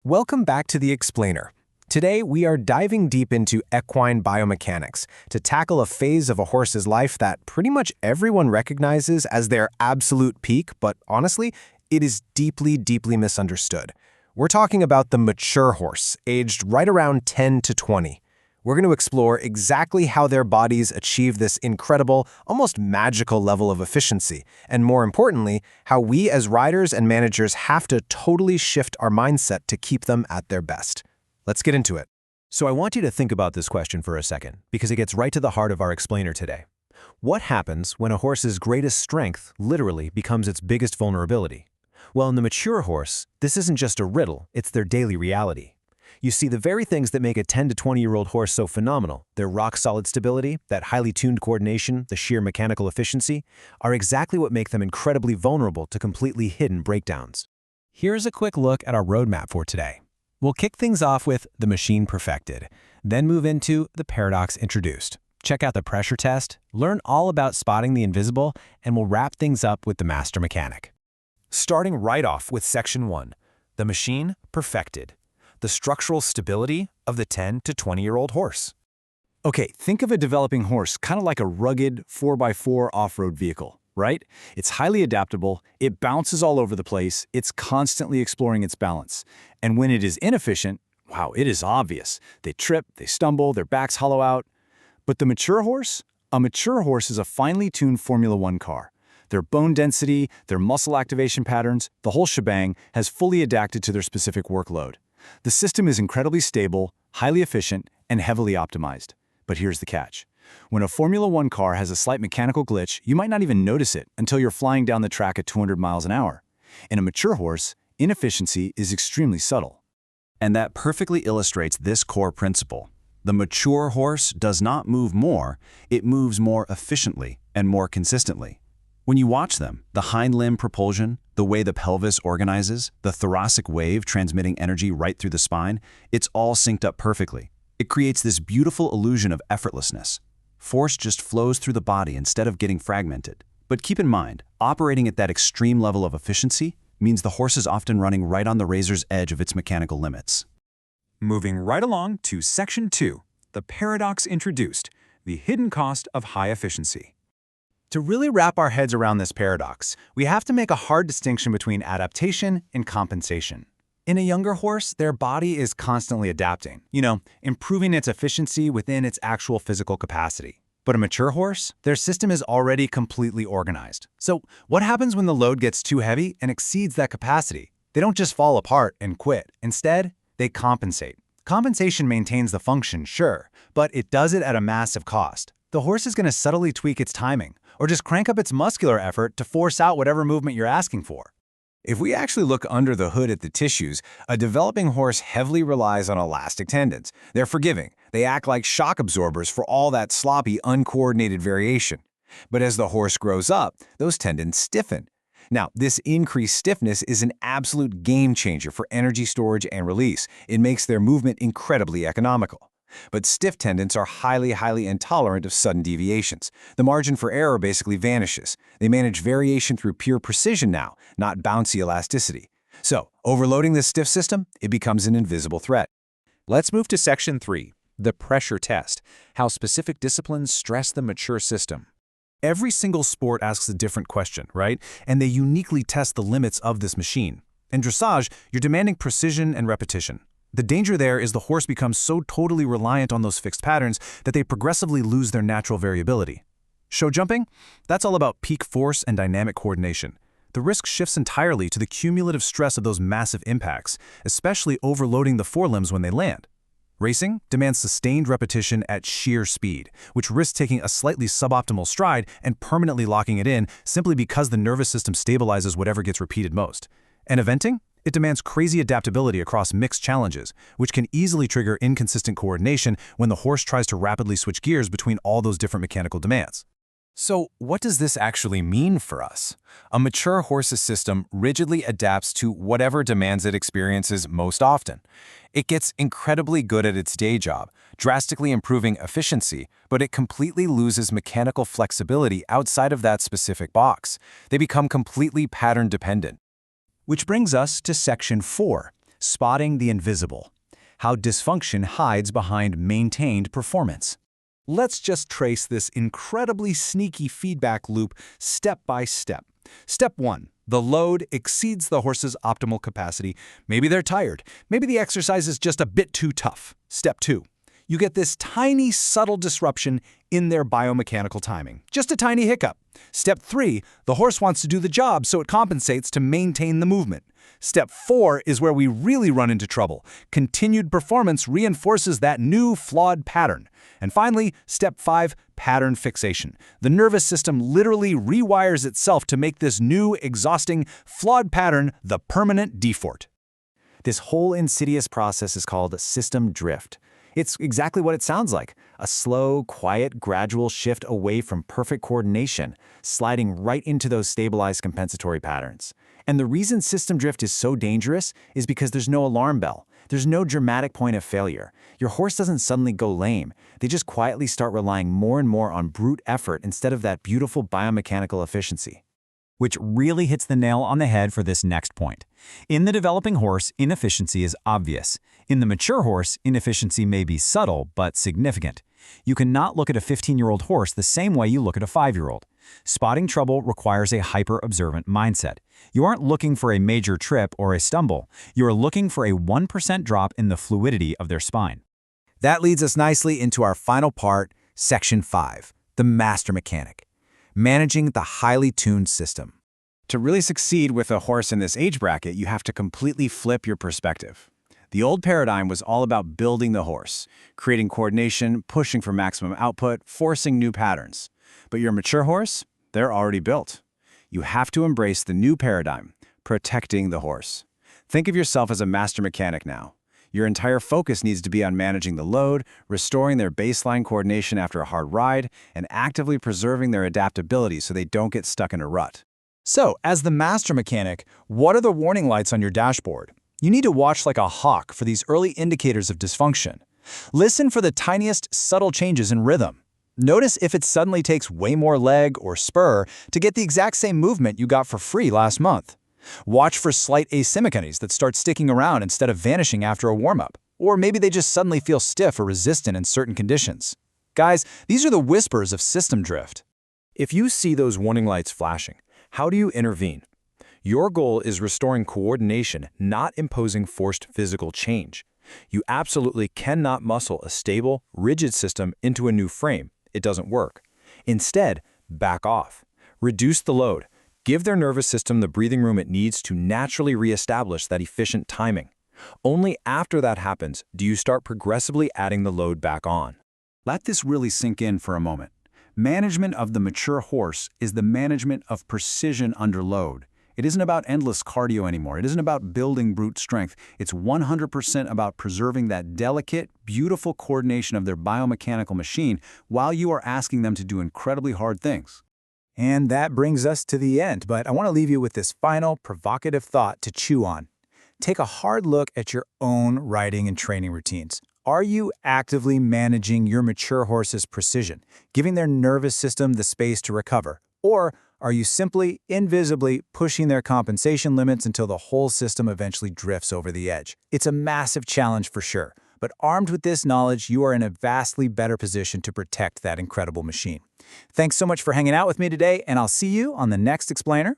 Welcome back to The Explainer. Today, we are diving deep into equine biomechanics to tackle a phase of a horse's life that pretty much everyone recognizes as their absolute peak, but honestly, it is deeply, deeply misunderstood. We're talking about the mature horse, aged right around 10 to 20. We're going to explore exactly how their bodies achieve this incredible, almost magical level of efficiency, and more importantly, how we as riders and managers have to totally shift our mindset to keep them at their best. Let's get into it. So I want you to think about this question for a second, because it gets right to the heart of our explainer today. What happens when a horse's greatest strength literally becomes its biggest vulnerability? Well, in the mature horse, this isn't just a riddle, it's their daily reality. You see, the very things that make a 10 to 20-year-old horse so phenomenal, their rock-solid stability, that highly tuned coordination, the sheer mechanical efficiency, are exactly what make them incredibly vulnerable to completely hidden breakdowns. Here's a quick look at our roadmap for today. We'll kick things off with the machine perfected, then move into the paradox introduced. Check out the pressure test, learn all about spotting the invisible, and we'll wrap things up with the master mechanic. Starting right off with Section 1, the machine perfected. The structural stability of the 10 to 20-year-old horse. Okay, think of a developing horse kind of like a rugged 4x4 off-road vehicle, right? It's highly adaptable, it bounces all over the place, it's constantly exploring its balance. And when it is inefficient, wow, it is obvious. They trip, they stumble, their backs hollow out. But the mature horse? A mature horse is a finely tuned Formula One car. Their bone density, their muscle activation patterns, the whole shebang has fully adapted to their specific workload. The system is incredibly stable, highly efficient, and heavily optimized. But here's the catch. When a Formula One car has a slight mechanical glitch, you might not even notice it until you're flying down the track at 200 miles an hour. In a mature horse, inefficiency is extremely subtle. And that perfectly illustrates this core principle. The mature horse does not move more, it moves more efficiently and more consistently. When you watch them, the hind limb propulsion, the way the pelvis organizes, the thoracic wave transmitting energy right through the spine, it's all synced up perfectly. It creates this beautiful illusion of effortlessness. Force just flows through the body instead of getting fragmented. But keep in mind, operating at that extreme level of efficiency means the horse is often running right on the razor's edge of its mechanical limits. Moving right along to Section 2, the paradox introduced, the hidden cost of high efficiency. To really wrap our heads around this paradox, we have to make a hard distinction between adaptation and compensation. In a younger horse, their body is constantly adapting, improving its efficiency within its actual physical capacity. But a mature horse, their system is already completely organized. So what happens when the load gets too heavy and exceeds that capacity? They don't just fall apart and quit. Instead, they compensate. Compensation maintains the function, sure, but it does it at a massive cost. The horse is going to subtly tweak its timing, or just crank up its muscular effort to force out whatever movement you're asking for. If we actually look under the hood at the tissues, a developing horse heavily relies on elastic tendons. They're forgiving. They act like shock absorbers for all that sloppy, uncoordinated variation. But as the horse grows up, those tendons stiffen. Now, this increased stiffness is an absolute game changer for energy storage and release. It makes their movement incredibly economical. But stiff tendons are highly intolerant of sudden deviations. The margin for error basically vanishes. They manage variation through pure precision now, not bouncy elasticity. So, overloading this stiff system, it becomes an invisible threat. Let's move to Section 3, the pressure test, how specific disciplines stress the mature system. Every single sport asks a different question, right? And they uniquely test the limits of this machine. In dressage, you're demanding precision and repetition. The danger there is the horse becomes so totally reliant on those fixed patterns that they progressively lose their natural variability. Show jumping? That's all about peak force and dynamic coordination. The risk shifts entirely to the cumulative stress of those massive impacts, especially overloading the forelimbs when they land. Racing demands sustained repetition at sheer speed, which risks taking a slightly suboptimal stride and permanently locking it in simply because the nervous system stabilizes whatever gets repeated most. And eventing? It demands crazy adaptability across mixed challenges, which can easily trigger inconsistent coordination when the horse tries to rapidly switch gears between all those different mechanical demands. So, what does this actually mean for us? A mature horse's system rigidly adapts to whatever demands it experiences most often. It gets incredibly good at its day job, drastically improving efficiency, but it completely loses mechanical flexibility outside of that specific box. They become completely pattern-dependent. Which brings us to Section 4, spotting the invisible, how dysfunction hides behind maintained performance. Let's just trace this incredibly sneaky feedback loop step by step. Step 1. The load exceeds the horse's optimal capacity. Maybe they're tired. Maybe the exercise is just a bit too tough. Step 2. You get this tiny, subtle disruption in their biomechanical timing. Just a tiny hiccup. Step 3. The horse wants to do the job, so it compensates to maintain the movement. Step 4 is where we really run into trouble. Continued performance reinforces that new, flawed pattern. And finally, Step 5, pattern fixation. The nervous system literally rewires itself to make this new, exhausting, flawed pattern the permanent default. This whole insidious process is called system drift. It's exactly what it sounds like, a slow, quiet, gradual shift away from perfect coordination, sliding right into those stabilized compensatory patterns. And the reason system drift is so dangerous is because there's no alarm bell. There's no dramatic point of failure. Your horse doesn't suddenly go lame. They just quietly start relying more and more on brute effort instead of that beautiful biomechanical efficiency. Which really hits the nail on the head for this next point. In the developing horse, inefficiency is obvious. In the mature horse, inefficiency may be subtle but significant. You cannot look at a 15-year-old horse the same way you look at a 5-year-old. Spotting trouble requires a hyper-observant mindset. You aren't looking for a major trip or a stumble. You are looking for a 1% drop in the fluidity of their spine. That leads us nicely into our final part, Section 5, the master mechanic. Managing the highly tuned system. To really succeed with a horse in this age bracket, you have to completely flip your perspective. The old paradigm was all about building the horse, creating coordination, pushing for maximum output, forcing new patterns. But your mature horse, they're already built. You have to embrace the new paradigm, protecting the horse. Think of yourself as a master mechanic now. Your entire focus needs to be on managing the load, restoring their baseline coordination after a hard ride, and actively preserving their adaptability so they don't get stuck in a rut. So, as the master mechanic, what are the warning lights on your dashboard? You need to watch like a hawk for these early indicators of dysfunction. Listen for the tiniest, subtle changes in rhythm. Notice if it suddenly takes way more leg or spur to get the exact same movement you got for free last month. Watch for slight asymmetries that start sticking around instead of vanishing after a warm-up. Or maybe they just suddenly feel stiff or resistant in certain conditions. Guys, these are the whispers of system drift. If you see those warning lights flashing, how do you intervene? Your goal is restoring coordination, not imposing forced physical change. You absolutely cannot muscle a stable, rigid system into a new frame. It doesn't work. Instead, back off. Reduce the load. Give their nervous system the breathing room it needs to naturally reestablish that efficient timing. Only after that happens do you start progressively adding the load back on. Let this really sink in for a moment. Management of the mature horse is the management of precision under load. It isn't about endless cardio anymore. It isn't about building brute strength. It's 100% about preserving that delicate, beautiful coordination of their biomechanical machine while you are asking them to do incredibly hard things. And that brings us to the end, but I want to leave you with this final provocative thought to chew on. Take a hard look at your own riding and training routines. Are you actively managing your mature horse's precision, giving their nervous system the space to recover? Or are you simply, invisibly, pushing their compensation limits until the whole system eventually drifts over the edge? It's a massive challenge for sure, but armed with this knowledge, you are in a vastly better position to protect that incredible machine. Thanks so much for hanging out with me today, and I'll see you on the next Explainer.